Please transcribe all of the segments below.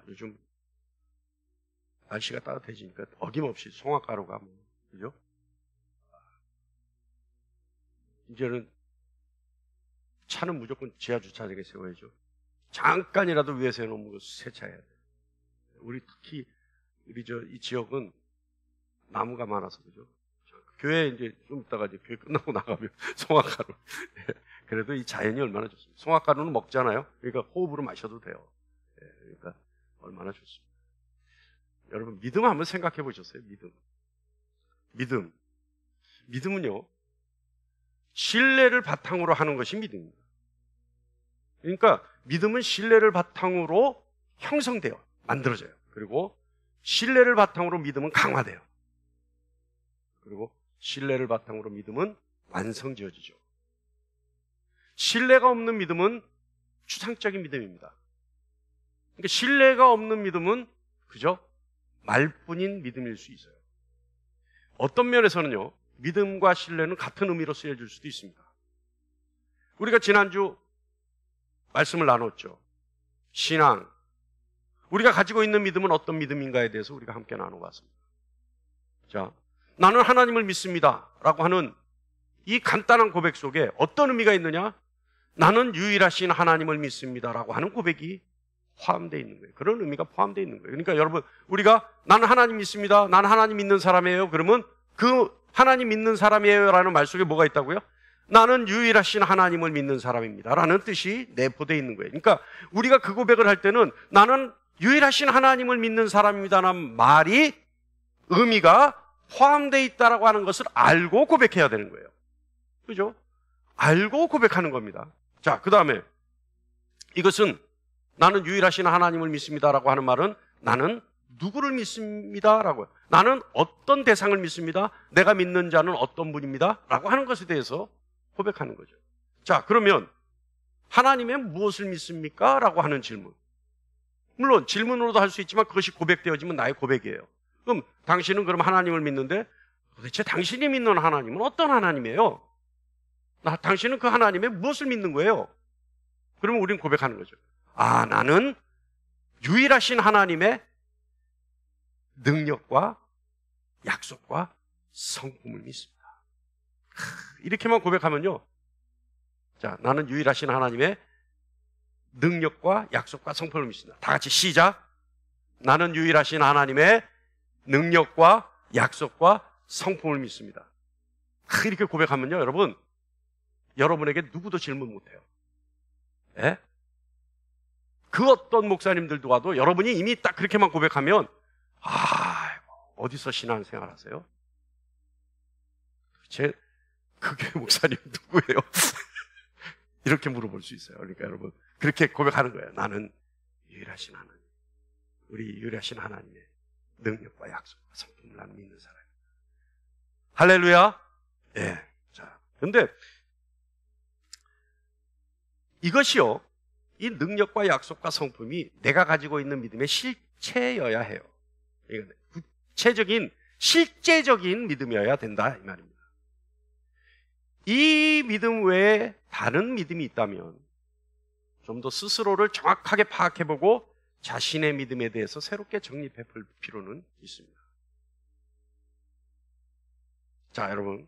요즘 날씨가 따뜻해지니까 어김없이 송화가루가 그죠? 이제는 차는 무조건 지하 주차장에 세워야죠. 잠깐이라도 위에 세워놓으면 세차해야 돼요. 우리 특히 이 지역은 나무가 많아서 그죠? 교회 이제 좀 있다가 이제 교회 끝나고 나가면 송화가루. 그래도 이 자연이 얼마나 좋습니다. 송화가루는 먹잖아요. 그러니까 호흡으로 마셔도 돼요. 그러니까 얼마나 좋습니다. 여러분 믿음 한번 생각해 보셨어요? 믿음은요 신뢰를 바탕으로 하는 것이 믿음입니다. 그러니까 믿음은 신뢰를 바탕으로 형성돼요. 만들어져요. 그리고 신뢰를 바탕으로 믿음은 강화돼요. 그리고 신뢰를 바탕으로 믿음은 완성지어지죠. 신뢰가 없는 믿음은 추상적인 믿음입니다. 그러니까 신뢰가 없는 믿음은 그저 말뿐인 믿음일 수 있어요. 어떤 면에서는요, 믿음과 신뢰는 같은 의미로 쓰여질 수도 있습니다. 우리가 지난주 말씀을 나눴죠. 신앙, 우리가 가지고 있는 믿음은 어떤 믿음인가에 대해서 우리가 함께 나눠봤습니다. 자, 나는 하나님을 믿습니다 라고 하는 이 간단한 고백 속에 어떤 의미가 있느냐? 나는 유일하신 하나님을 믿습니다 라고 하는 고백이 포함되어 있는 거예요. 그런 의미가 포함되어 있는 거예요. 그러니까 여러분, 우리가 나는 하나님 믿습니다, 나는 하나님 믿는 사람이에요, 그러면 그 하나님 믿는 사람이에요 라는 말 속에 뭐가 있다고요? 나는 유일하신 하나님을 믿는 사람입니다 라는 뜻이 내포되어 있는 거예요. 그러니까 우리가 그 고백을 할 때는 나는 유일하신 하나님을 믿는 사람입니다라는 말이 의미가 포함되어 있다라고 하는 것을 알고 고백해야 되는 거예요. 그죠? 알고 고백하는 겁니다. 자, 그 다음에 이것은 나는 유일하신 하나님을 믿습니다라고 하는 말은 나는 누구를 믿습니다라고요. 나는 어떤 대상을 믿습니다. 내가 믿는 자는 어떤 분입니다. 라고 하는 것에 대해서 고백하는 거죠. 자, 그러면 하나님의 무엇을 믿습니까? 라고 하는 질문. 물론 질문으로도 할 수 있지만 그것이 고백되어지면 나의 고백이에요. 그럼 당신은 그럼 하나님을 믿는데 도대체 당신이 믿는 하나님은 어떤 하나님이에요? 당신은 그 하나님의 무엇을 믿는 거예요? 그러면 우리는 고백하는 거죠. 아, 나는 유일하신 하나님의 능력과 약속과 성품을 믿습니다. 이렇게만 고백하면요, 자, 나는 유일하신 하나님의 능력과 약속과 성품을 믿습니다. 다 같이 시작. 나는 유일하신 하나님의 능력과 약속과 성품을 믿습니다. 이렇게 고백하면요, 여러분에게 누구도 질문 못해요. 예? 그 어떤 목사님들도 와도 여러분이 이미 딱 그렇게만 고백하면 어디서 신앙생활 하세요? 그 교회 목사님 누구예요? 이렇게 물어볼 수 있어요. 그러니까 여러분 그렇게 고백하는 거예요. 나는 유일하신 하나님, 우리 유일하신 하나님의 능력과 약속과 성품을 나는 믿는 사람입니다. 할렐루야. 예. 자, 그런데 이것이요, 이 능력과 약속과 성품이 내가 가지고 있는 믿음의 실체여야 해요. 이건 구체적인 실제적인 믿음이어야 된다 이 말입니다. 이 믿음 외에 다른 믿음이 있다면 좀 더 스스로를 정확하게 파악해보고 자신의 믿음에 대해서 새롭게 정립해 볼 필요는 있습니다. 자, 여러분,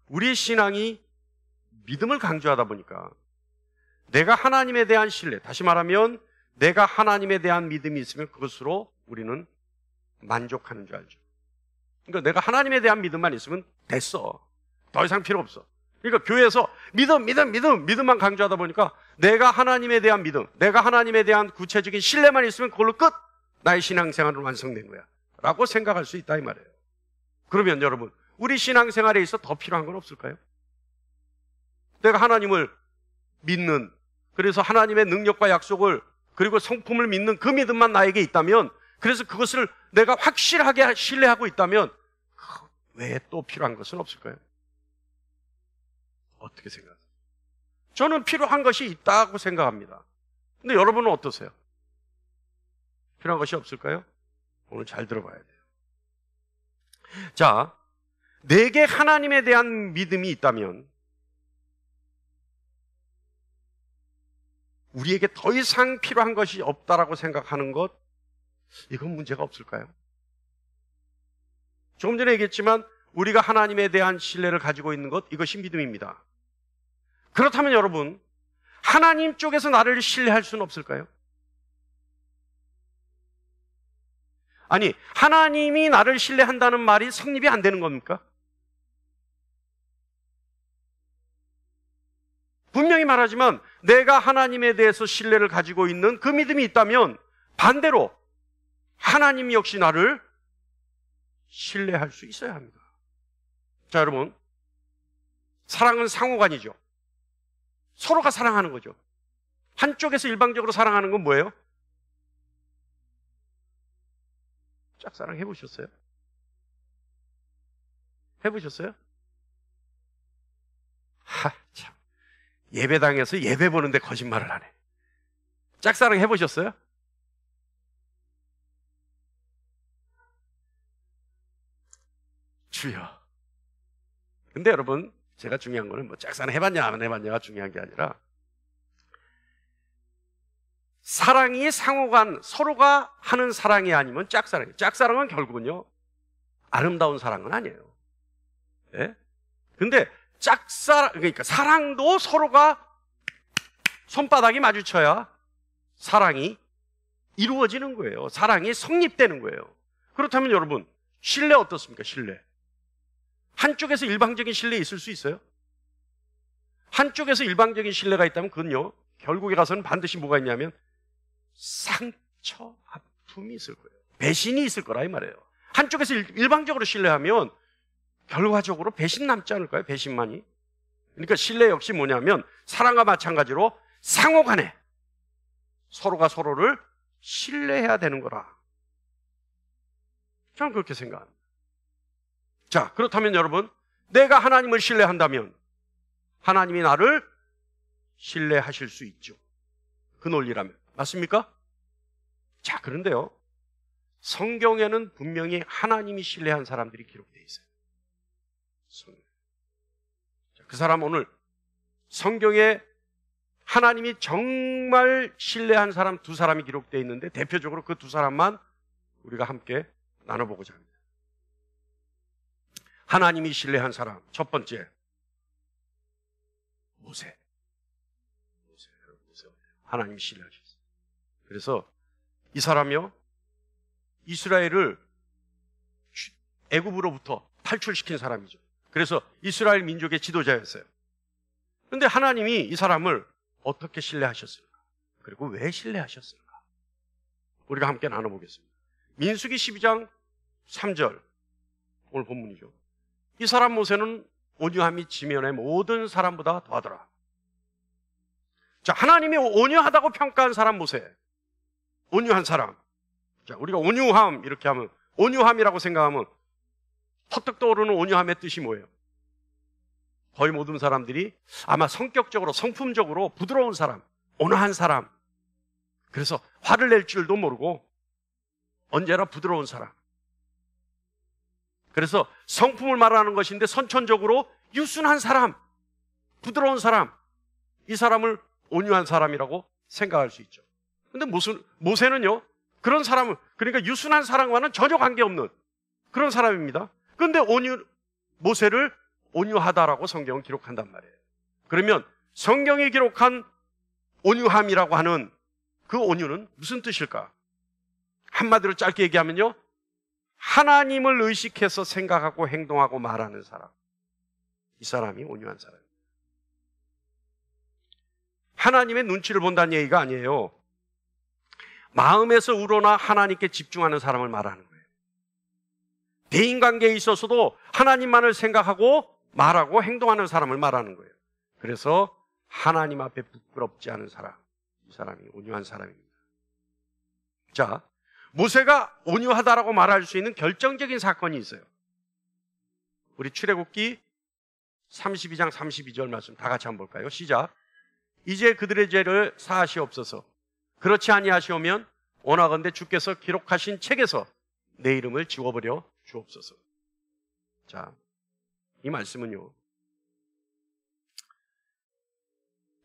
우리의 신앙이 믿음을 강조하다 보니까 내가 하나님에 대한 신뢰, 다시 말하면 내가 하나님에 대한 믿음이 있으면 그것으로 우리는 만족하는 줄 알죠. 그러니까 내가 하나님에 대한 믿음만 있으면 됐어. 더 이상 필요 없어. 그러니까 교회에서 믿음만 강조하다 보니까 내가 하나님에 대한 믿음, 내가 하나님에 대한 구체적인 신뢰만 있으면 그걸로 끝! 나의 신앙생활은 완성된 거야 라고 생각할 수 있다 이 말이에요. 그러면 여러분, 우리 신앙생활에 있어 더 필요한 건 없을까요? 내가 하나님을 믿는, 그래서 하나님의 능력과 약속을 그리고 성품을 믿는 그 믿음만 나에게 있다면, 그래서 그것을 내가 확실하게 신뢰하고 있다면 그 외에 또 필요한 것은 없을까요? 어떻게 생각하세요? 저는 필요한 것이 있다고 생각합니다. 근데 여러분은 어떠세요? 필요한 것이 없을까요? 오늘 잘 들어봐야 돼요. 자, 내게 하나님에 대한 믿음이 있다면 우리에게 더 이상 필요한 것이 없다라고 생각하는 것, 이건 문제가 없을까요? 조금 전에 얘기했지만 우리가 하나님에 대한 신뢰를 가지고 있는 것, 이것이 믿음입니다. 그렇다면 여러분, 하나님 쪽에서 나를 신뢰할 수는 없을까요? 아니, 하나님이 나를 신뢰한다는 말이 성립이 안 되는 겁니까? 분명히 말하지만 내가 하나님에 대해서 신뢰를 가지고 있는 그 믿음이 있다면 반대로 하나님 역시 나를 신뢰할 수 있어야 합니다. 자, 여러분, 사랑은 상호간이죠. 서로가 사랑하는 거죠. 한쪽에서 일방적으로 사랑하는 건 뭐예요? 짝사랑 해보셨어요? 해보셨어요? 참. 예배당에서 예배 보는데 거짓말을 하네. 짝사랑 해보셨어요? 주여. 근데 여러분, 제가 중요한 거는 뭐 짝사랑 해봤냐 안 해봤냐가 중요한 게 아니라 사랑이 상호간 서로가 하는 사랑이 아니면 짝사랑이에요. 짝사랑은 결국은요, 아름다운 사랑은 아니에요. 네? 근데 그러니까 사랑도 서로가 손바닥이 마주쳐야 사랑이 이루어지는 거예요. 사랑이 성립되는 거예요. 그렇다면 여러분, 신뢰 어떻습니까? 신뢰. 한쪽에서 일방적인 신뢰 있을 수 있어요? 한쪽에서 일방적인 신뢰가 있다면 그건요, 결국에 가서는 반드시 뭐가 있냐면 상처, 아픔이 있을 거예요. 배신이 있을 거라 이 말이에요. 한쪽에서 일방적으로 신뢰하면 결과적으로 배신 남지 않을까요? 배신만이. 그러니까 신뢰 역시 뭐냐면 사랑과 마찬가지로 상호간에 서로가 서로를 신뢰해야 되는 거라. 저는 그렇게 생각합니다. 자, 그렇다면 여러분, 내가 하나님을 신뢰한다면 하나님이 나를 신뢰하실 수 있죠. 그 논리라면. 맞습니까? 자, 그런데요, 성경에는 분명히 하나님이 신뢰한 사람들이 기록되어 있어요. 그 사람, 오늘 성경에 하나님이 정말 신뢰한 사람 두 사람이 기록되어 있는데 대표적으로 그 두 사람만 우리가 함께 나눠보고자 합니다. 하나님이 신뢰한 사람, 첫 번째, 모세. 하나님이 신뢰하셨어요. 그래서 이 사람이요, 이스라엘을 애굽으로부터 탈출시킨 사람이죠. 그래서 이스라엘 민족의 지도자였어요. 그런데 하나님이 이 사람을 어떻게 신뢰하셨을까? 그리고 왜 신뢰하셨을까? 우리가 함께 나눠보겠습니다. 민수기 12장 3절, 오늘 본문이죠. 이 사람 모세는 온유함이 지면의 모든 사람보다 더하더라. 자, 하나님이 온유하다고 평가한 사람 모세. 온유한 사람. 자, 우리가 온유함 이렇게 하면, 온유함이라고 생각하면 퍼뜩 떠오르는 온유함의 뜻이 뭐예요? 거의 모든 사람들이 아마 성격적으로, 성품적으로 부드러운 사람, 온화한 사람. 그래서 화를 낼 줄도 모르고 언제나 부드러운 사람. 그래서 성품을 말하는 것인데 선천적으로 유순한 사람, 부드러운 사람, 이 사람을 온유한 사람이라고 생각할 수 있죠. 근데 모세는요, 그런 사람을, 그러니까 유순한 사람과는 전혀 관계없는 그런 사람입니다. 그런데 모세를 온유하다라고 성경은 기록한단 말이에요. 그러면 성경이 기록한 온유함이라고 하는 그 온유는 무슨 뜻일까? 한마디로 짧게 얘기하면요, 하나님을 의식해서 생각하고 행동하고 말하는 사람. 이 사람이 온유한 사람입니다. 하나님의 눈치를 본다는 얘기가 아니에요. 마음에서 우러나 하나님께 집중하는 사람을 말하는 거예요. 대인관계에 있어서도 하나님만을 생각하고 말하고 행동하는 사람을 말하는 거예요. 그래서 하나님 앞에 부끄럽지 않은 사람, 이 사람이 온유한 사람입니다. 자, 모세가 온유하다라고 말할 수 있는 결정적인 사건이 있어요. 우리 출애굽기 32장 32절 말씀 다 같이 한번 볼까요? 시작. 이제 그들의 죄를 사하시옵소서. 그렇지 아니하시오면 원하건대 주께서 기록하신 책에서 내 이름을 지워버려 주옵소서. 자, 이 말씀은요,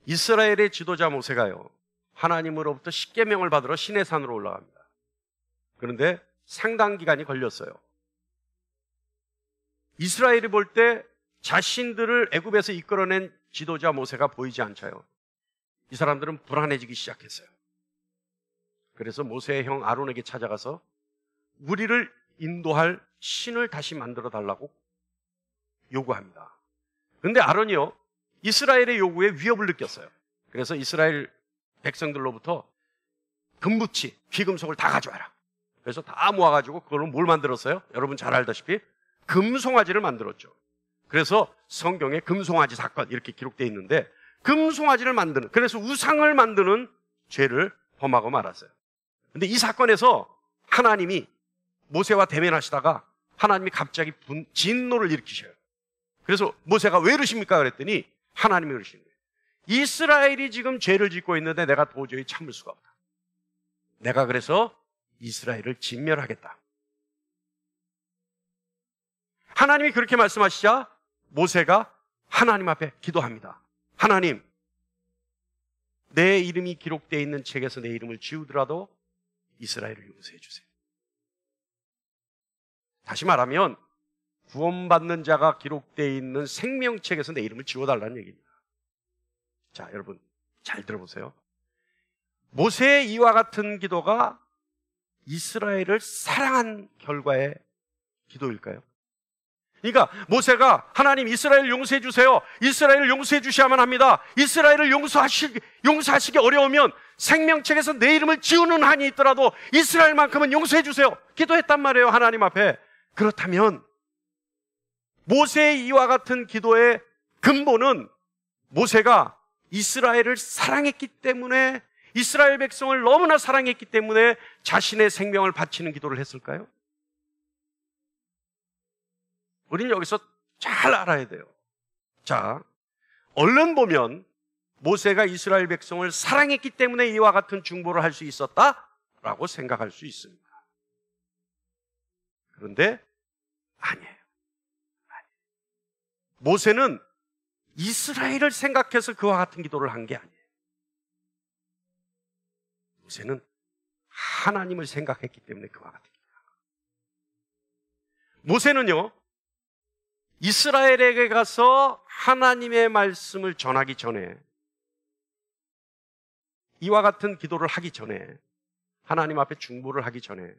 이스라엘의 지도자 모세가요, 하나님으로부터 십계명을 받으러 시내산으로 올라갑니다. 그런데 상당 기간이 걸렸어요. 이스라엘이 볼 때 자신들을 애굽에서 이끌어낸 지도자 모세가 보이지 않자요. 이 사람들은 불안해지기 시작했어요. 그래서 모세의 형 아론에게 찾아가서 우리를 인도할 신을 다시 만들어 달라고 요구합니다. 그런데 아론이요, 이스라엘의 요구에 위협을 느꼈어요. 그래서 이스라엘 백성들로부터 금부치, 귀금속을 다 가져와라. 그래서 다 모아가지고 그걸로 뭘 만들었어요? 여러분 잘 알다시피 금송아지를 만들었죠. 그래서 성경에 금송아지 사건 이렇게 기록되어 있는데, 금송아지를 만드는, 그래서 우상을 만드는 죄를 범하고 말았어요. 근데 이 사건에서 하나님이 모세와 대면하시다가 하나님이 갑자기 진노를 일으키셔요. 그래서 모세가 왜 이러십니까? 그랬더니 하나님이 그러시는 거예요. 이스라엘이 지금 죄를 짓고 있는데 내가 도저히 참을 수가 없다. 내가 그래서 이스라엘을 진멸하겠다. 하나님이 그렇게 말씀하시자 모세가 하나님 앞에 기도합니다. 하나님, 내 이름이 기록되어 있는 책에서 내 이름을 지우더라도 이스라엘을 용서해 주세요. 다시 말하면 구원받는 자가 기록되어 있는 생명책에서 내 이름을 지워달라는 얘기입니다. 자, 여러분 잘 들어보세요. 모세의 이와 같은 기도가 이스라엘을 사랑한 결과의 기도일까요? 그러니까 모세가 하나님 이스라엘 용서해 주세요. 이스라엘을 용서해 주셔야만 합니다. 이스라엘을 용서하시기 어려우면 생명책에서 내 이름을 지우는 한이 있더라도 이스라엘만큼은 용서해 주세요. 기도했단 말이에요, 하나님 앞에. 그렇다면 모세의 이와 같은 기도의 근본은 모세가 이스라엘을 사랑했기 때문에, 이스라엘 백성을 너무나 사랑했기 때문에 자신의 생명을 바치는 기도를 했을까요? 우리는 여기서 잘 알아야 돼요. 자, 얼른 보면 모세가 이스라엘 백성을 사랑했기 때문에 이와 같은 중보를 할 수 있었다라고 생각할 수 있습니다. 그런데 아니에요. 모세는 이스라엘을 생각해서 그와 같은 기도를 한 게 아니에요. 모세는 하나님을 생각했기 때문에 그와 같은 기도를 한 거예요. 모세는요, 이스라엘에게 가서 하나님의 말씀을 전하기 전에, 이와 같은 기도를 하기 전에, 하나님 앞에 중보를 하기 전에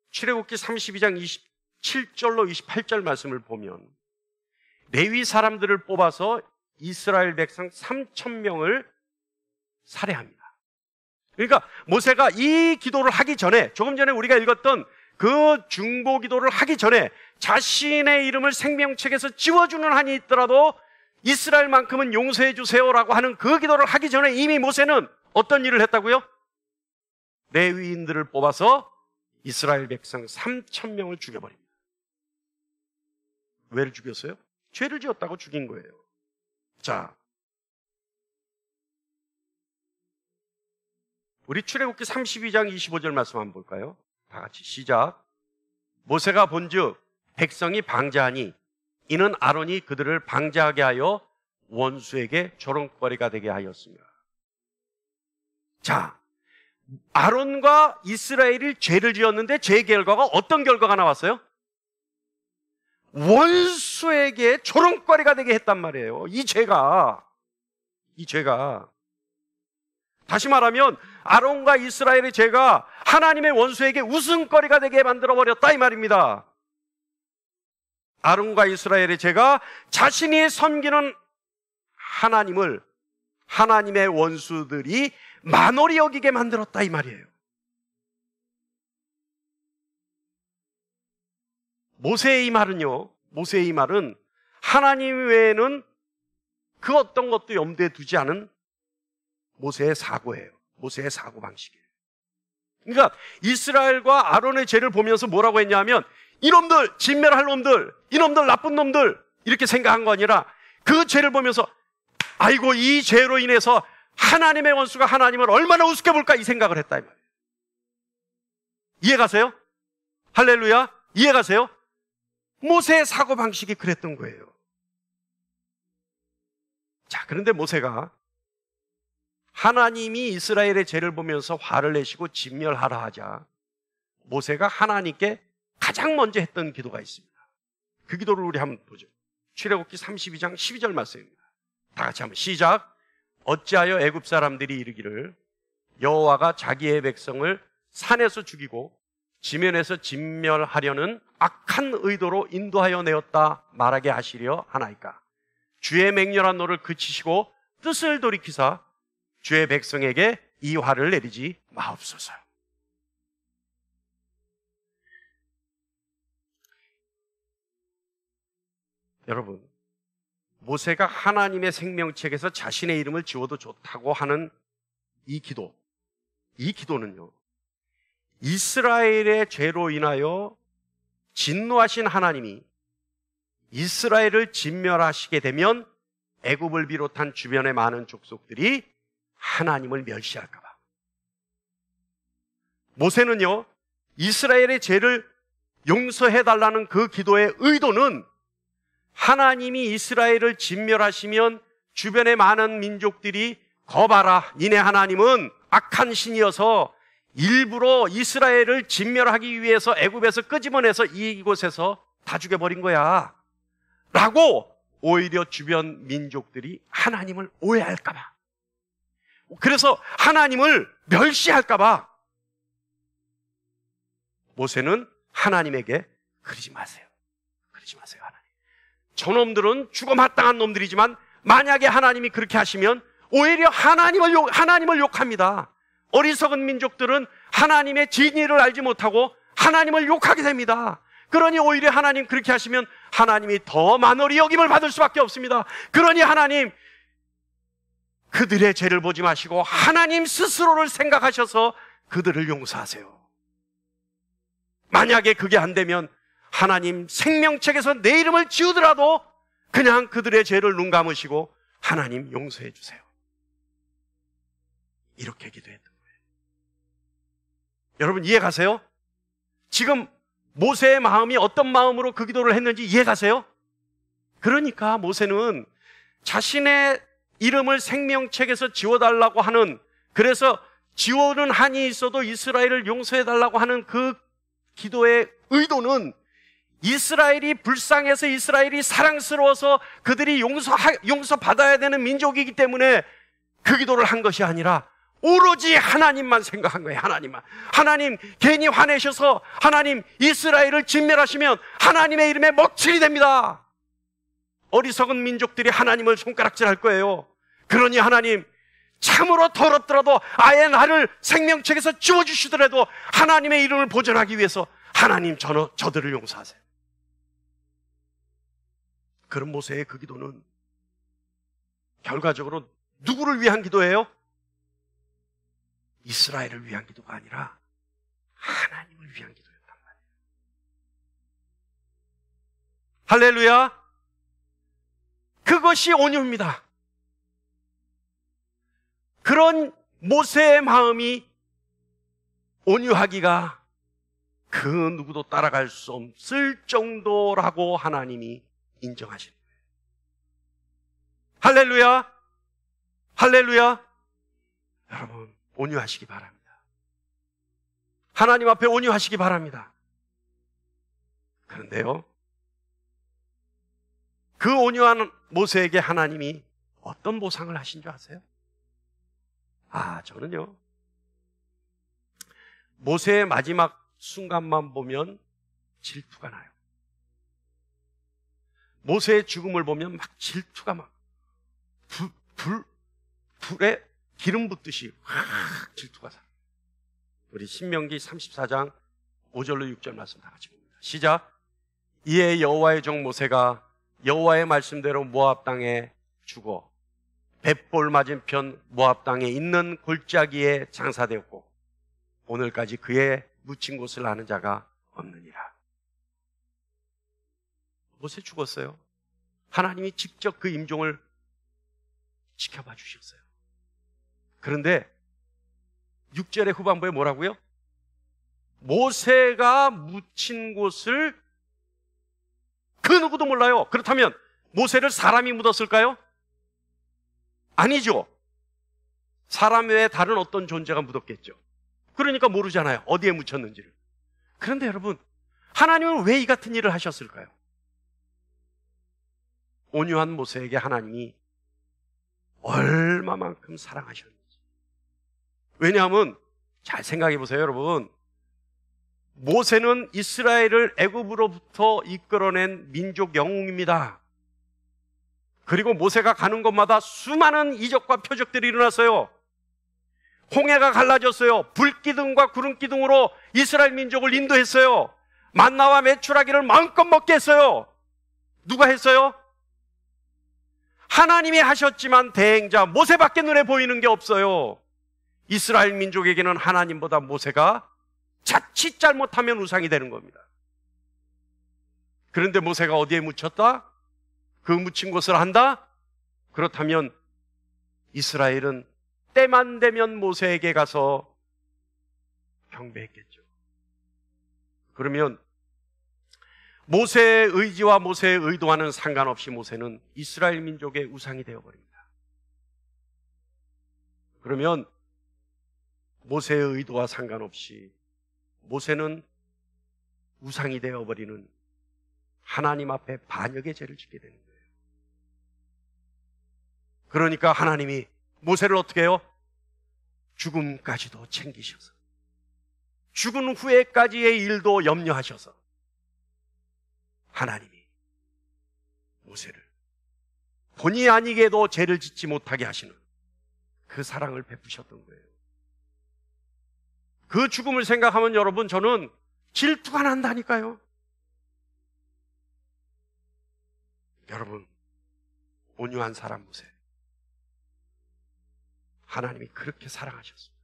출애굽기 32장 27절로 28절 말씀을 보면 레위 사람들을 뽑아서 이스라엘 백성 3,000명을 살해합니다. 그러니까 모세가 이 기도를 하기 전에, 조금 전에 우리가 읽었던 그 중보 기도를 하기 전에 자신의 이름을 생명책에서 지워주는 한이 있더라도 이스라엘만큼은 용서해 주세요라고 하는 그 기도를 하기 전에 이미 모세는 어떤 일을 했다고요? 레위인들을 뽑아서 이스라엘 백성 3,000명을 죽여버립니다. 왜 죽였어요? 죄를 지었다고 죽인 거예요. 자, 우리 출애굽기 32장 25절 말씀 한번 볼까요? 다 같이 시작. 모세가 본즉 백성이 방자하니 이는 아론이 그들을 방자하게 하여 원수에게 조롱거리가 되게 하였습니다. 자, 아론과 이스라엘이 죄를 지었는데 죄 결과가 어떤 결과가 나왔어요? 원수에게 조롱거리가 되게 했단 말이에요. 이 죄가 다시 말하면 아론과 이스라엘의 죄가 하나님의 원수에게 웃음거리가 되게 만들어버렸다 이 말입니다. 아론과 이스라엘의 죄가 자신이 섬기는 하나님을 하나님의 원수들이 만홀히 여기게 만들었다 이 말이에요. 모세의 이 말은 하나님 외에는 그 어떤 것도 염두에 두지 않은 모세의 사고예요. 모세의 사고 방식이에요. 그러니까 이스라엘과 아론의 죄를 보면서 뭐라고 했냐면 이놈들, 진멸할 놈들, 이놈들 나쁜 놈들 이렇게 생각한 거 아니라 그 죄를 보면서 아이고 이 죄로 인해서 하나님의 원수가 하나님을 얼마나 우습게 볼까 이 생각을 했다 이 말이에요. 이해가세요? 할렐루야, 이해가세요? 모세의 사고방식이 그랬던 거예요. 자, 그런데 모세가 하나님이 이스라엘의 죄를 보면서 화를 내시고 진멸하라 하자 모세가 하나님께 가장 먼저 했던 기도가 있습니다. 그 기도를 우리 한번 보죠. 출애굽기 32장 12절 말씀입니다. 다 같이 한번 시작. 어찌하여 애굽 사람들이 이르기를 여호와가 자기의 백성을 산에서 죽이고 지면에서 진멸하려는 악한 의도로 인도하여 내었다 말하게 하시려 하나이까. 주의 맹렬한 노를 그치시고 뜻을 돌이키사 주의 백성에게 이 화를 내리지 마옵소서. 여러분, 모세가 하나님의 생명책에서 자신의 이름을 지워도 좋다고 하는 이 기도는요, 이스라엘의 죄로 인하여 진노하신 하나님이 이스라엘을 진멸하시게 되면 애굽을 비롯한 주변의 많은 족속들이 하나님을 멸시할까 봐. 모세는요, 이스라엘의 죄를 용서해달라는 그 기도의 의도는 하나님이 이스라엘을 진멸하시면 주변의 많은 민족들이 거봐라, 니네 하나님은 악한 신이어서 일부러 이스라엘을 진멸하기 위해서 애굽에서 끄집어내서 이곳에서 다 죽여버린 거야 라고 오히려 주변 민족들이 하나님을 오해할까 봐, 그래서 하나님을 멸시할까 봐 모세는 하나님에게 그러지 마세요, 그러지 마세요. 하나님, 저놈들은 죽어 마땅한 놈들이지만 만약에 하나님이 그렇게 하시면 오히려 하나님을 욕합니다. 어리석은 민족들은 하나님의 진리를 알지 못하고 하나님을 욕하게 됩니다. 그러니 오히려 하나님 그렇게 하시면 하나님이 더 만월이 여김을 받을 수밖에 없습니다. 그러니 하나님, 그들의 죄를 보지 마시고 하나님 스스로를 생각하셔서 그들을 용서하세요. 만약에 그게 안 되면 하나님 생명책에서 내 이름을 지우더라도 그냥 그들의 죄를 눈 감으시고 하나님 용서해 주세요. 이렇게 기도했던 거예요. 여러분 이해 가세요? 지금 모세의 마음이 어떤 마음으로 그 기도를 했는지 이해 가세요? 그러니까 모세는 자신의 이름을 생명책에서 지워달라고 하는, 그래서 지워는 한이 있어도 이스라엘을 용서해달라고 하는 그 기도의 의도는 이스라엘이 불쌍해서, 이스라엘이 사랑스러워서 그들이 용서받아야 되는 민족이기 때문에 그 기도를 한 것이 아니라 오로지 하나님만 생각한 거예요. 하나님만. 하나님 괜히 화내셔서 하나님 이스라엘을 진멸하시면 하나님의 이름에 먹칠이 됩니다. 어리석은 민족들이 하나님을 손가락질할 거예요. 그러니 하나님, 참으로 더럽더라도 아예 나를 생명책에서 지워주시더라도 하나님의 이름을 보존하기 위해서 하나님 저들을 용서하세요. 그런 모세의 그 기도는 결과적으로 누구를 위한 기도예요? 이스라엘을 위한 기도가 아니라 하나님을 위한 기도였단 말이에요. 할렐루야. 그것이 온유입니다. 그런 모세의 마음이 온유하기가 그 누구도 따라갈 수 없을 정도라고 하나님이 인정하시는 거예요. 할렐루야. 할렐루야. 여러분 온유하시기 바랍니다. 하나님 앞에 온유하시기 바랍니다. 그런데요, 그 온유한 모세에게 하나님이 어떤 보상을 하신 줄 아세요? 저는요, 모세의 마지막 순간만 보면 질투가 나요. 모세의 죽음을 보면 막 질투가 막 불에 기름 붓듯이 확 질투가 사. 우리 신명기 34장 5절로 6절 말씀 다 같이 봅니다. 시작. 이에 여호와의 종 모세가 여호와의 말씀대로 모압 땅에 죽어 벳볼 맞은편 모압 땅에 있는 골짜기에 장사되었고 오늘까지 그의 묻힌 곳을 아는 자가 없느니라. 모세 죽었어요. 하나님이 직접 그 임종을 지켜봐 주셨어요. 그런데 6절의 후반부에 뭐라고요? 모세가 묻힌 곳을 그 누구도 몰라요. 그렇다면 모세를 사람이 묻었을까요? 아니죠. 사람 외에 다른 어떤 존재가 묻었겠죠. 그러니까 모르잖아요, 어디에 묻혔는지를. 그런데 여러분, 하나님은 왜 이 같은 일을 하셨을까요? 온유한 모세에게 하나님이 얼마만큼 사랑하셨는지. 왜냐하면 잘 생각해 보세요, 여러분. 모세는 이스라엘을 애굽으로부터 이끌어낸 민족 영웅입니다. 그리고 모세가 가는 곳마다 수많은 이적과 표적들이 일어났어요. 홍해가 갈라졌어요. 불기둥과 구름기둥으로 이스라엘 민족을 인도했어요. 만나와 메추라기를 마음껏 먹게 했어요. 누가 했어요? 하나님이 하셨지만 대행자 모세밖에 눈에 보이는 게 없어요. 이스라엘 민족에게는 하나님보다 모세가 자칫 잘못하면 우상이 되는 겁니다. 그런데 모세가 어디에 묻혔다? 그 묻힌 곳을 한다? 그렇다면 이스라엘은 때만 되면 모세에게 가서 경배했겠죠. 그러면 모세의 의지와 모세의 의도와는 상관없이 모세는 이스라엘 민족의 우상이 되어버립니다. 그러면 모세의 의도와 상관없이 모세는 우상이 되어버리는 하나님 앞에 반역의 죄를 짓게 되는 거예요. 그러니까 하나님이 모세를 어떻게 해요? 죽음까지도 챙기셔서, 죽은 후에까지의 일도 염려하셔서 하나님이 모세를 본의 아니게도 죄를 짓지 못하게 하시는 그 사랑을 베푸셨던 거예요. 그 죽음을 생각하면 여러분, 저는 질투가 난다니까요. 여러분, 온유한 사람 모세, 하나님이 그렇게 사랑하셨습니다.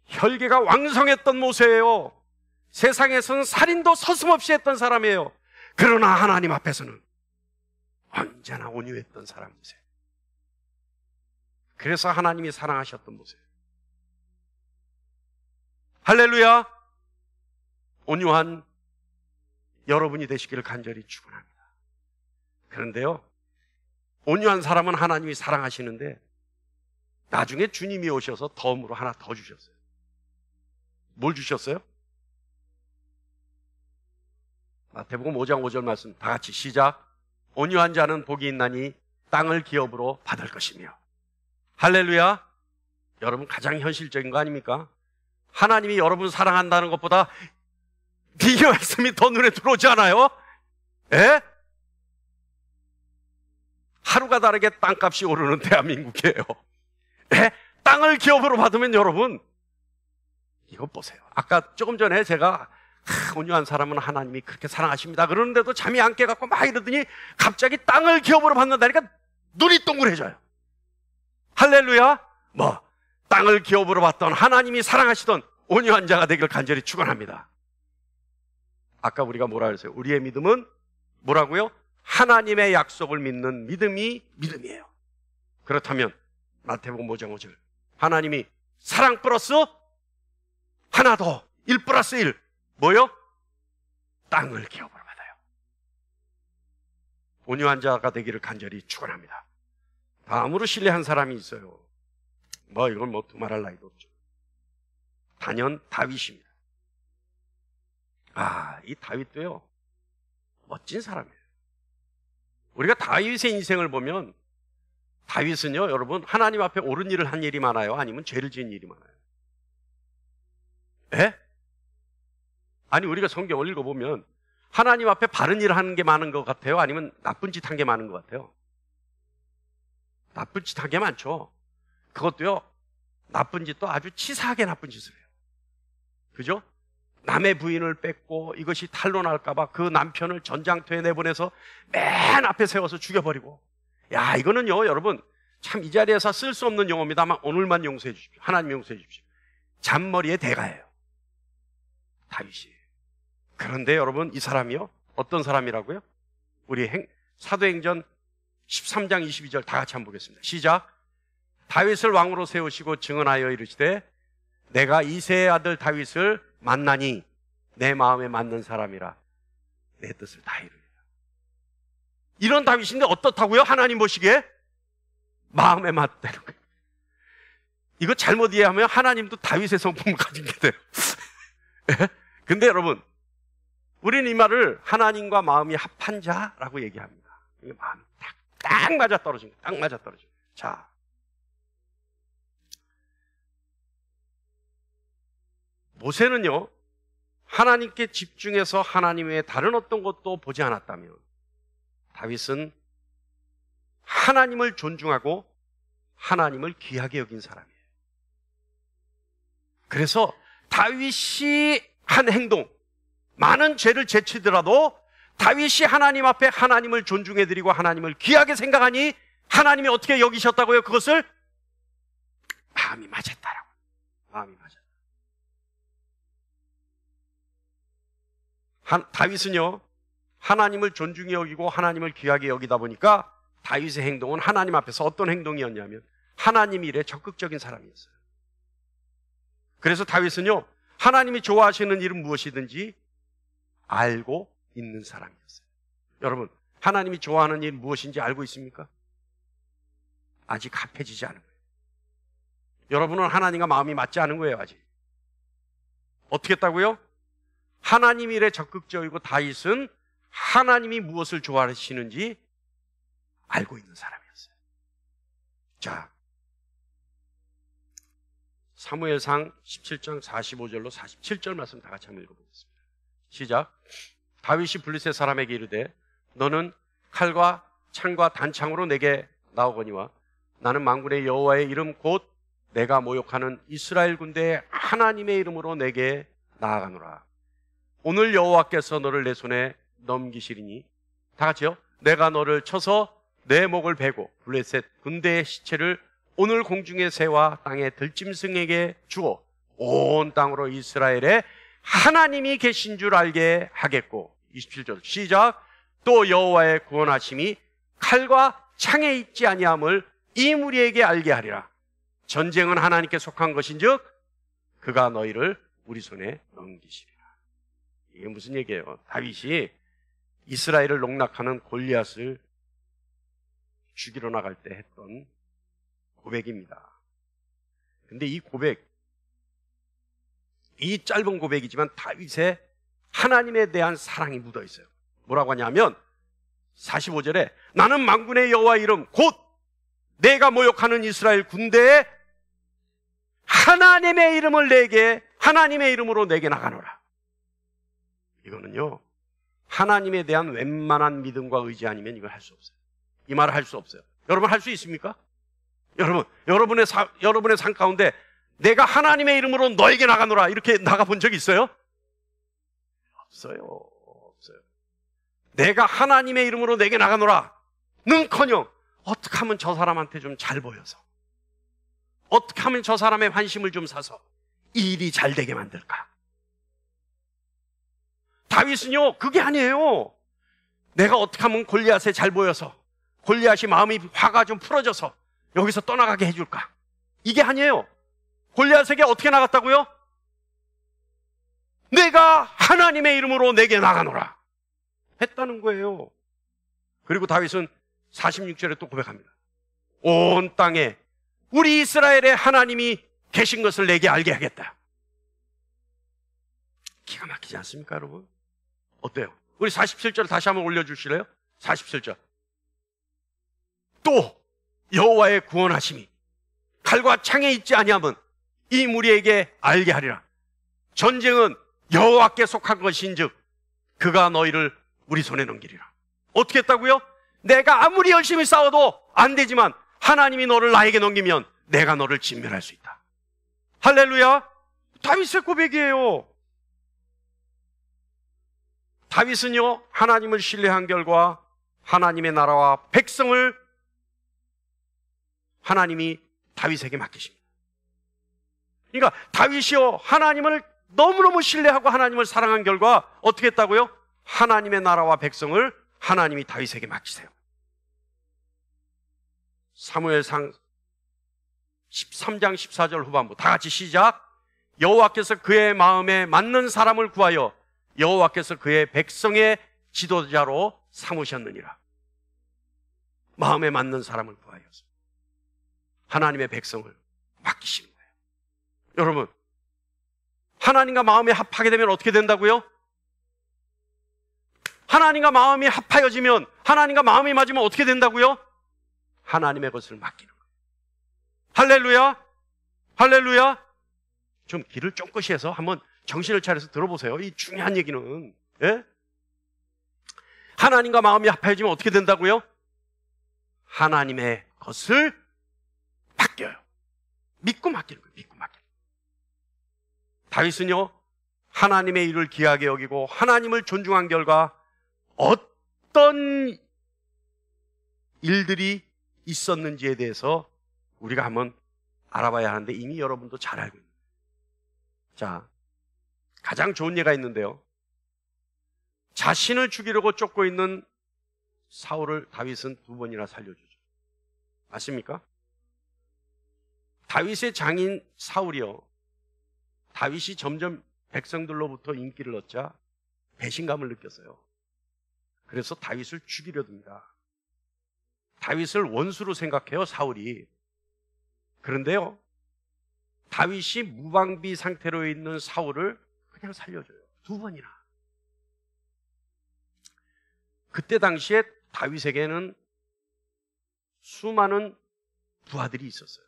혈기가 왕성했던 모세예요. 세상에서는 살인도 서슴없이 했던 사람이에요. 그러나 하나님 앞에서는 언제나 온유했던 사람 모세. 그래서 하나님이 사랑하셨던 모세. 할렐루야. 온유한 여러분이 되시기를 간절히 축원합니다. 그런데요, 온유한 사람은 하나님이 사랑하시는데 나중에 주님이 오셔서 덤으로 하나 더 주셨어요. 뭘 주셨어요? 마태복음 5장 5절 말씀 다 같이 시작. 온유한 자는 복이 있나니 땅을 기업으로 받을 것이며. 할렐루야. 여러분, 가장 현실적인 거 아닙니까? 하나님이 여러분 사랑한다는 것보다 이 말씀이 더 눈에 들어오지 않아요? 예? 하루가 다르게 땅값이 오르는 대한민국이에요. 예? 땅을 기업으로 받으면 여러분, 이거 보세요. 아까 조금 전에 제가 온유한 사람은 하나님이 그렇게 사랑하십니다 그러는데도 잠이 안 깨갖고 막 이러더니 갑자기 땅을 기업으로 받는다니까 눈이 동그래져요. 할렐루야. 땅을 기업으로 받던 하나님이 사랑하시던 온유한 자가 되기를 간절히 축원합니다. 아까 우리가 뭐라 그랬어요? 우리의 믿음은 뭐라고요? 하나님의 약속을 믿는 믿음이 믿음이에요. 그렇다면 마태복음 5장 5절, 하나님이 사랑 플러스 하나 더 1 플러스 1 뭐요? 땅을 기업으로 받아요. 온유한 자가 되기를 간절히 축원합니다. 다음으로 신뢰한 사람이 있어요. 이건 두말할 나위도 없죠. 단연 다윗입니다. 이 다윗도요, 멋진 사람이에요. 우리가 다윗의 인생을 보면 다윗은요, 여러분, 하나님 앞에 옳은 일을 한 일이 많아요? 아니면 죄를 지은 일이 많아요? 예? 아니, 우리가 성경을 읽어보면 하나님 앞에 바른 일을 하는 게 많은 것 같아요? 아니면 나쁜 짓 한 게 많은 것 같아요? 나쁜 짓 한 게 많죠. 그것도요, 나쁜 짓도 아주 치사하게 나쁜 짓을 해요. 그죠? 남의 부인을 뺏고 이것이 탄로날까봐 그 남편을 전장터에 내보내서 맨 앞에 세워서 죽여버리고. 이거는요, 여러분, 참 이 자리에서 쓸 수 없는 용어입니다만 오늘만 용서해 주십시오. 하나님 용서해 주십시오. 잔머리의 대가예요, 다윗이. 그런데 여러분, 이 사람이요, 어떤 사람이라고요? 우리 사도행전 13장 22절 다 같이 한번 보겠습니다. 시작. 다윗을 왕으로 세우시고 증언하여 이르시되 내가 이새의 아들 다윗을 만나니 내 마음에 맞는 사람이라 내 뜻을 다 이루리라. 이런 다윗인데 어떻다고요? 하나님 보시기에 마음에 맞다는 거예요. 이거 잘못 이해하면 하나님도 다윗의 성품을 가진 게 돼요. 근데 여러분, 우리는 이 말을 하나님과 마음이 합한 자라고 얘기합니다. 이게 마음이 딱 맞아떨어집니다. 딱 맞아떨어집니다. 자, 모세는요, 하나님께 집중해서 하나님 외에 다른 어떤 것도 보지 않았다면, 다윗은 하나님을 존중하고 하나님을 귀하게 여긴 사람이에요. 그래서 다윗이 한 행동, 많은 죄를 제치더라도 다윗이 하나님 앞에 하나님을 존중해드리고 하나님을 귀하게 생각하니 하나님이 어떻게 여기셨다고요? 그것을 마음이 맞았다라고. 마음이 맞았다. 다윗은요, 하나님을 존중히 여기고 하나님을 귀하게 여기다 보니까 다윗의 행동은 하나님 앞에서 어떤 행동이었냐면 하나님 일에 적극적인 사람이었어요. 그래서 다윗은요, 하나님이 좋아하시는 일은 무엇이든지 알고 있는 사람이었어요. 여러분, 하나님이 좋아하는 일 무엇인지 알고 있습니까? 아직 합해지지 않은 거예요. 여러분은 하나님과 마음이 맞지 않은 거예요. 아직. 어떻게 했다고요? 하나님 일에 적극적이고 다윗은 하나님이 무엇을 좋아하시는지 알고 있는 사람이었어요. 자, 사무엘상 17장 45절로 47절 말씀 다 같이 한번 읽어보겠습니다. 시작. 다윗이 블레셋 사람에게 이르되 너는 칼과 창과 단창으로 내게 나오거니와 나는 만군의 여호와의 이름 곧 내가 모욕하는 이스라엘 군대의 하나님의 이름으로 내게 나아가노라. 오늘 여호와께서 너를 내 손에 넘기시리니, 다 같이요. 내가 너를 쳐서 내 목을 베고 블레셋 군대의 시체를 오늘 공중의 새와 땅의 들짐승에게 주어 온 땅으로 이스라엘에 하나님이 계신 줄 알게 하겠고. 27절 시작. 또 여호와의 구원하심이 칼과 창에 있지 아니함을 이 무리에게 알게 하리라. 전쟁은 하나님께 속한 것인즉 그가 너희를 우리 손에 넘기시리라. 이게 무슨 얘기예요? 다윗이 이스라엘을 농락하는 골리앗을 죽이러 나갈 때 했던 고백입니다. 근데 이 고백, 이 짧은 고백이지만 다윗의 하나님에 대한 사랑이 묻어 있어요. 뭐라고 하냐면 45절에 나는 만군의 여호와 이름 곧 내가 모욕하는 이스라엘 군대에 하나님의 이름을 내게, 하나님의 이름으로 내게 나가노라. 이거는요, 하나님에 대한 웬만한 믿음과 의지 아니면 이걸 할 수 없어요. 이 말을 할 수 없어요. 여러분 할 수 있습니까? 여러분의 삶 가운데 내가 하나님의 이름으로 너에게 나가노라 이렇게 나가본 적 있어요? 없어요. 내가 하나님의 이름으로 내게 나가노라 는커녕 어떻게 하면 저 사람한테 좀 잘 보여서, 어떻게 하면 저 사람의 환심을 좀 사서 이 일이 잘 되게 만들까? 다윗은요, 그게 아니에요. 내가 어떻게 하면 골리앗에 잘 보여서 골리앗이 마음이 화가 좀 풀어져서 여기서 떠나가게 해줄까? 이게 아니에요. 골리앗에게 어떻게 나갔다고요? 내가 하나님의 이름으로 내게 나가노라 했다는 거예요. 그리고 다윗은 46절에 또 고백합니다. 온 땅에 우리 이스라엘의 하나님이 계신 것을 내게 알게 하겠다. 기가 막히지 않습니까, 여러분? 어때요? 우리 47절 다시 한번 올려주실래요? 47절. 또 여호와의 구원하심이 칼과 창에 있지 아니함은 이 무리에게 알게 하리라. 전쟁은 여호와께 속한 것인즉 그가 너희를 우리 손에 넘기리라. 어떻게 했다고요? 내가 아무리 열심히 싸워도 안 되지만 하나님이 너를 나에게 넘기면 내가 너를 진멸할 수 있다. 할렐루야. 다윗의 고백이에요. 다윗은요, 하나님을 신뢰한 결과 하나님의 나라와 백성을 하나님이 다윗에게 맡기십니다. 그러니까 다윗이요, 하나님을 너무너무 신뢰하고 하나님을 사랑한 결과 어떻게 했다고요? 하나님의 나라와 백성을 하나님이 다윗에게 맡기세요. 사무엘상 13장 14절 후반부 다 같이 시작. 여호와께서 그의 마음에 맞는 사람을 구하여 여호와께서 그의 백성의 지도자로 삼으셨느니라. 마음에 맞는 사람을 구하여서 하나님의 백성을 맡기시는 거예요. 여러분, 하나님과 마음이 합하게 되면 어떻게 된다고요? 하나님과 마음이 합하여지면, 하나님과 마음이 맞으면 어떻게 된다고요? 하나님의 것을 맡기는 거예요. 할렐루야! 할렐루야! 좀 귀를 쫑긋이 해서 한번 정신을 차려서 들어보세요. 이 중요한 얘기는. 예? 하나님과 마음이 합해지면 어떻게 된다고요? 하나님의 것을 맡겨요. 믿고 맡기는 거예요. 믿고 맡기는 거예요. 다윗은요, 하나님의 일을 귀하게 여기고 하나님을 존중한 결과 어떤 일들이 있었는지에 대해서 우리가 한번 알아봐야 하는데 이미 여러분도 잘 알고 있는 거예요. 자, 가장 좋은 예가 있는데요. 자신을 죽이려고 쫓고 있는 사울을 다윗은 2번이나 살려주죠. 맞습니까? 다윗의 장인 사울이요, 다윗이 점점 백성들로부터 인기를 얻자 배신감을 느꼈어요. 그래서 다윗을 죽이려 듭니다. 다윗을 원수로 생각해요, 사울이. 그런데요, 다윗이 무방비 상태로 있는 사울을 그냥 살려줘요. 2번이나. 그때 당시에 다윗에게는 수많은 부하들이 있었어요.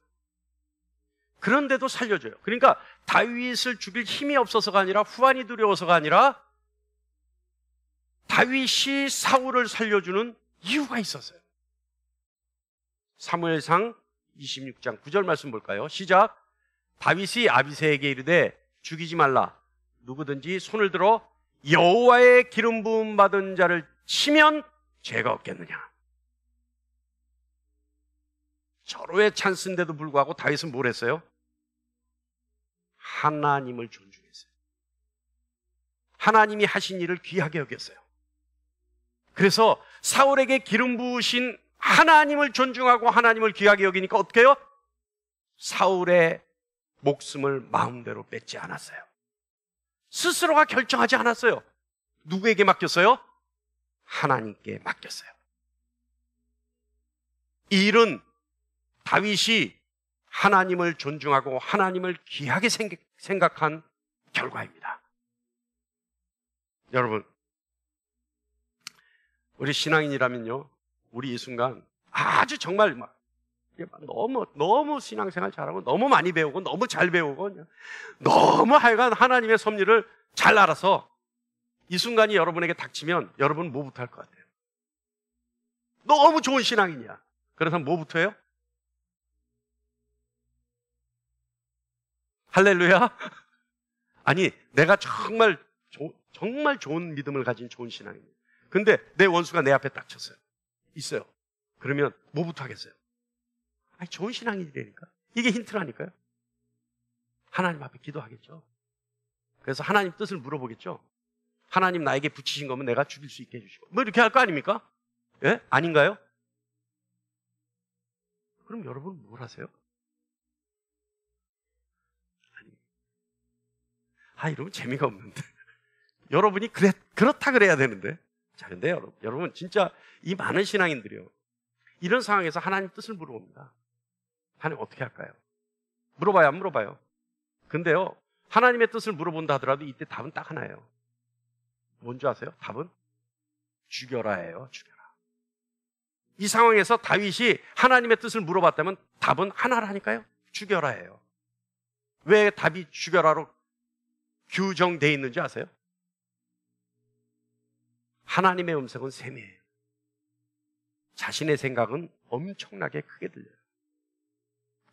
그런데도 살려줘요. 그러니까 다윗을 죽일 힘이 없어서가 아니라, 후환이 두려워서가 아니라, 다윗이 사울을 살려주는 이유가 있었어요. 사무엘상 26장 9절 말씀 볼까요? 시작. 다윗이 아비새에게 이르되 죽이지 말라. 누구든지 손을 들어 여호와의 기름 부음 받은 자를 치면 죄가 없겠느냐. 절호의 찬스인데도 불구하고 다윗은 뭘 했어요? 하나님을 존중했어요. 하나님이 하신 일을 귀하게 여겼어요. 그래서 사울에게 기름 부으신 하나님을 존중하고 하나님을 귀하게 여기니까 어떻게 해요? 사울의 목숨을 마음대로 뺏지 않았어요. 스스로가 결정하지 않았어요. 누구에게 맡겼어요? 하나님께 맡겼어요. 이 일은 다윗이 하나님을 존중하고 하나님을 귀하게 생각한 결과입니다. 여러분, 우리 신앙인이라면요, 우리 이 순간 아주 정말 너무 신앙생활 잘하고 너무 많이 배우고 너무 잘 배우고 너무 하여간 하나님의 섭리를 잘 알아서 이 순간이 여러분에게 닥치면 여러분은 뭐부터 할 것 같아요? 너무 좋은 신앙인이야. 그래서 뭐부터 해요? 할렐루야? 아니, 내가 정말 좋은 믿음을 가진 좋은 신앙입니다. 근데 내 원수가 내 앞에 딱 쳤어요. 있어요. 그러면 뭐부터 하겠어요? 아니, 좋은 신앙인이라니까. 이게 힌트라니까요. 하나님 앞에 기도하겠죠. 그래서 하나님 뜻을 물어보겠죠. 하나님 나에게 붙이신 거면 내가 죽일 수 있게 해주시고. 뭐 이렇게 할 거 아닙니까? 예? 아닌가요? 그럼 여러분 뭘 하세요? 이러면 재미가 없는데. 여러분이 그렇다 그래야 되는데. 자, 근데 여러분 진짜 이 많은 신앙인들이요, 이런 상황에서 하나님 뜻을 물어봅니다. 하나님 어떻게 할까요? 물어봐요, 안 물어봐요? 근데요, 하나님의 뜻을 물어본다 하더라도 이때 답은 딱 하나예요. 뭔지 아세요? 답은 죽여라예요. 죽여라. 이 상황에서 다윗이 하나님의 뜻을 물어봤다면 답은 하나라니까요. 죽여라예요. 왜 답이 죽여라로 규정되어 있는지 아세요? 하나님의 음성은 세미해요. 자신의 생각은 엄청나게 크게 들려요.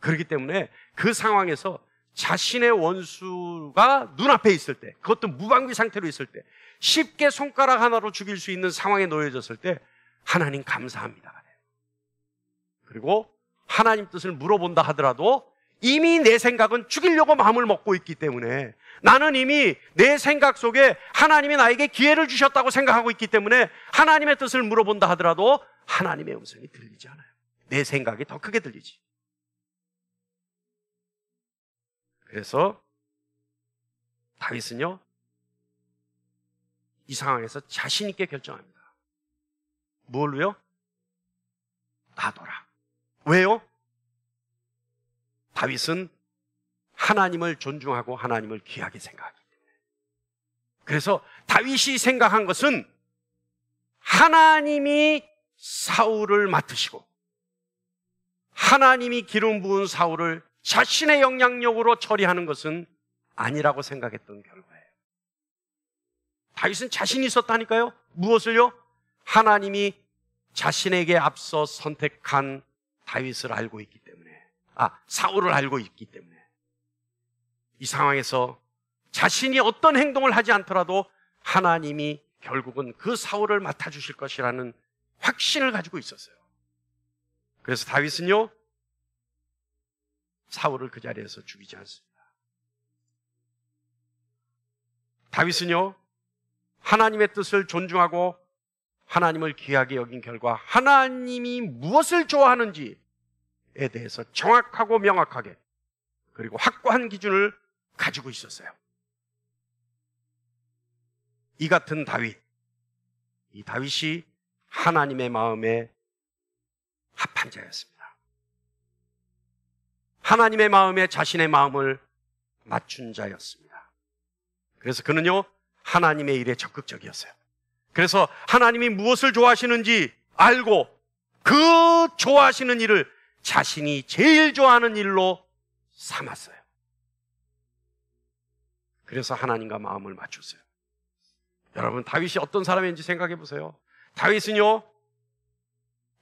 그렇기 때문에 그 상황에서 자신의 원수가 눈앞에 있을 때, 그것도 무방비 상태로 있을 때, 쉽게 손가락 하나로 죽일 수 있는 상황에 놓여졌을 때 하나님 감사합니다. 그리고 하나님 뜻을 물어본다 하더라도 이미 내 생각은 죽이려고 마음을 먹고 있기 때문에, 나는 이미 내 생각 속에 하나님이 나에게 기회를 주셨다고 생각하고 있기 때문에 하나님의 뜻을 물어본다 하더라도 하나님의 음성이 들리지 않아요. 내 생각이 더 크게 들리지. 그래서 다윗은요, 이 상황에서 자신 있게 결정합니다. 뭘로요? 놔둬라. 왜요? 다윗은 하나님을 존중하고 하나님을 귀하게 생각하기 때문에. 그래서 다윗이 생각한 것은 하나님이 사울을 맡으시고 하나님이 기름 부은 사울을 자신의 영향력으로 처리하는 것은 아니라고 생각했던 결과예요. 다윗은 자신이 있었다니까요. 무엇을요? 하나님이 자신에게 앞서 선택한 다윗을 알고 있기 때문에, 사울을 알고 있기 때문에 이 상황에서 자신이 어떤 행동을 하지 않더라도 하나님이 결국은 그 사울을 맡아주실 것이라는 확신을 가지고 있었어요. 그래서 다윗은요, 사울을 그 자리에서 죽이지 않습니다. 다윗은요, 하나님의 뜻을 존중하고 하나님을 귀하게 여긴 결과 하나님이 무엇을 좋아하는지에 대해서 정확하고 명확하게 그리고 확고한 기준을 가지고 있었어요. 이 같은 다윗, 이 다윗이 하나님의 마음에 합한 자였습니다. 하나님의 마음에 자신의 마음을 맞춘 자였습니다. 그래서 그는요, 하나님의 일에 적극적이었어요. 그래서 하나님이 무엇을 좋아하시는지 알고 그 좋아하시는 일을 자신이 제일 좋아하는 일로 삼았어요. 그래서 하나님과 마음을 맞췄어요. 여러분, 다윗이 어떤 사람인지 생각해 보세요. 다윗은요,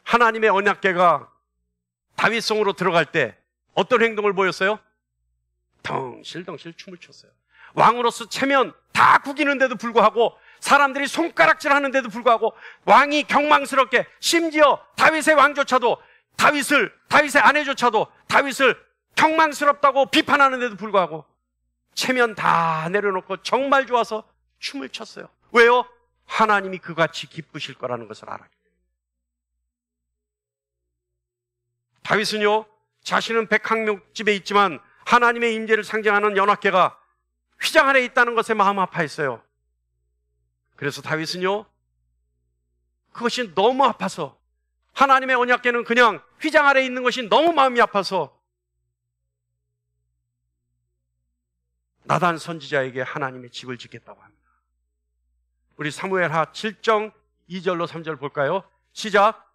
하나님의 언약궤가 다윗성으로 들어갈 때 어떤 행동을 보였어요? 덩실덩실 춤을 췄어요. 왕으로서 체면 다 구기는데도 불구하고, 사람들이 손가락질 하는데도 불구하고, 왕이 경망스럽게, 심지어 다윗의 왕조차도, 다윗의 아내조차도 다윗을 경망스럽다고 비판하는데도 불구하고 체면 다 내려놓고 정말 좋아서 춤을 췄어요. 왜요? 하나님이 그같이 기쁘실 거라는 것을 알았기 때문에. 다윗은요, 자신은 백항목집에 있지만 하나님의 임재를 상징하는 연합궤가 휘장 아래에 있다는 것에 마음 아파했어요. 그래서 다윗은요, 그것이 너무 아파서, 하나님의 언약궤는 그냥 휘장 아래에 있는 것이 너무 마음이 아파서 나단 선지자에게 하나님의 집을 짓겠다고 합니다. 우리 사무엘하 7장 2절로 3절 볼까요? 시작.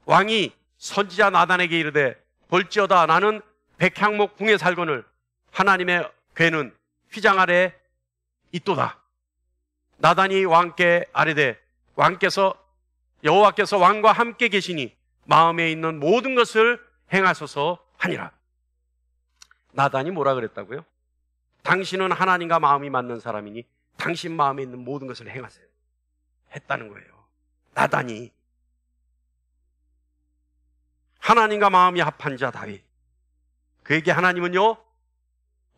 왕이 선지자 나단에게 이르되, 볼지어다 나는 백향목 궁에 살거늘 하나님의 궤는 휘장 아래에 있도다. 나단이 왕께 아뢰되, 여호와께서 왕과 함께 계시니 마음에 있는 모든 것을 행하소서 하니라. 나단이 뭐라 그랬다고요? 당신은 하나님과 마음이 맞는 사람이니 당신 마음에 있는 모든 것을 행하세요 했다는 거예요. 나단이. 하나님과 마음이 합한 자 다윗, 그에게 하나님은요,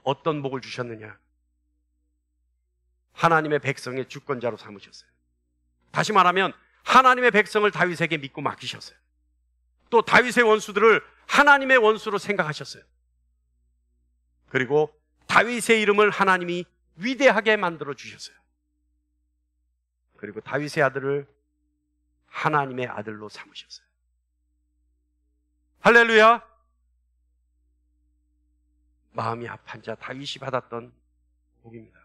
어떤 복을 주셨느냐? 하나님의 백성의 주권자로 삼으셨어요. 다시 말하면 하나님의 백성을 다윗에게 믿고 맡기셨어요. 또 다윗의 원수들을 하나님의 원수로 생각하셨어요. 그리고 다윗의 이름을 하나님이 위대하게 만들어 주셨어요. 그리고 다윗의 아들을 하나님의 아들로 삼으셨어요. 할렐루야! 마음이 합한 자 다윗이 받았던 복입니다.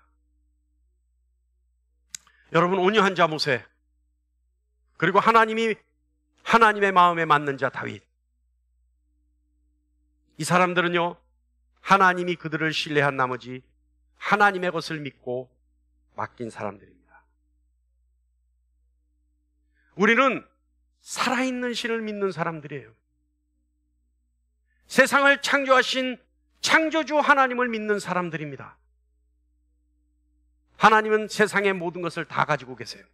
여러분, 온유한 자 모세, 그리고 하나님의 마음에 맞는 자 다윗, 이 사람들은요, 하나님이 그들을 신뢰한 나머지 하나님의 것을 믿고 맡긴 사람들입니다. 우리는 살아있는 신을 믿는 사람들이에요. 세상을 창조하신 창조주 하나님을 믿는 사람들입니다. 하나님은 세상의 모든 것을 다 가지고 계세요.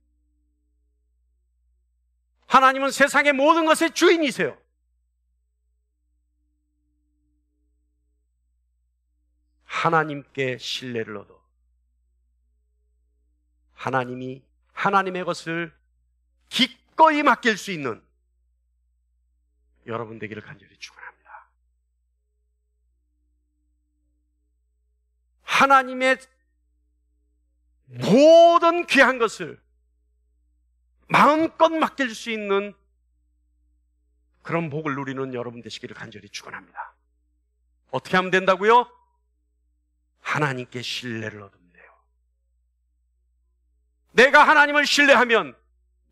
하나님은 세상의 모든 것의 주인이세요. 하나님께 신뢰를 얻어 하나님이 하나님의 것을 기꺼이 맡길 수 있는 여러분 되기를 간절히 축원합니다. 하나님의 모든 귀한 것을 마음껏 맡길 수 있는 그런 복을 누리는 여러분 되시기를 간절히 축원합니다. 어떻게 하면 된다고요? 하나님께 신뢰를 얻으면 돼요. 내가 하나님을 신뢰하면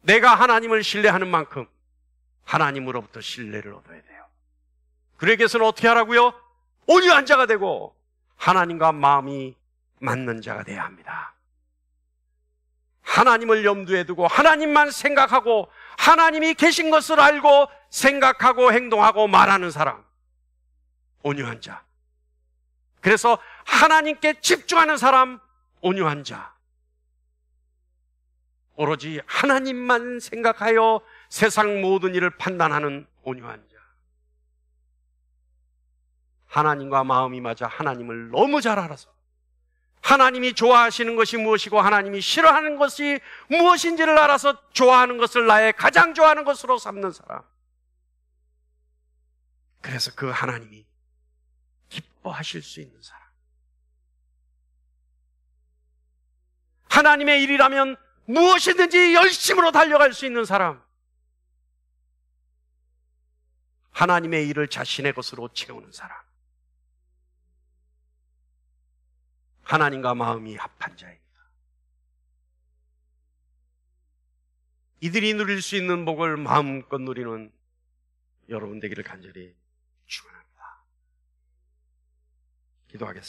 내가 하나님을 신뢰하는 만큼 하나님으로부터 신뢰를 얻어야 돼요. 그러기 위해서는 어떻게 하라고요? 온유한 자가 되고 하나님과 마음이 맞는 자가 돼야 합니다. 하나님을 염두에 두고 하나님만 생각하고 하나님이 계신 것을 알고 생각하고 행동하고 말하는 사람, 온유한 자. 그래서 하나님께 집중하는 사람, 온유한 자. 오로지 하나님만 생각하여 세상 모든 일을 판단하는 온유한 자. 하나님과 마음이 맞아 하나님을 너무 잘 알아서 하나님이 좋아하시는 것이 무엇이고 하나님이 싫어하는 것이 무엇인지를 알아서 좋아하는 것을 나의 가장 좋아하는 것으로 삼는 사람. 그래서 그 하나님이 기뻐하실 수 있는 사람. 하나님의 일이라면 무엇이든지 열심으로 달려갈 수 있는 사람. 하나님의 일을 자신의 것으로 채우는 사람. 하나님과 마음이 합한 자입니다. 이들이 누릴 수 있는 복을 마음껏 누리는 여러분 되기를 간절히 축원합니다. 기도하겠습니다.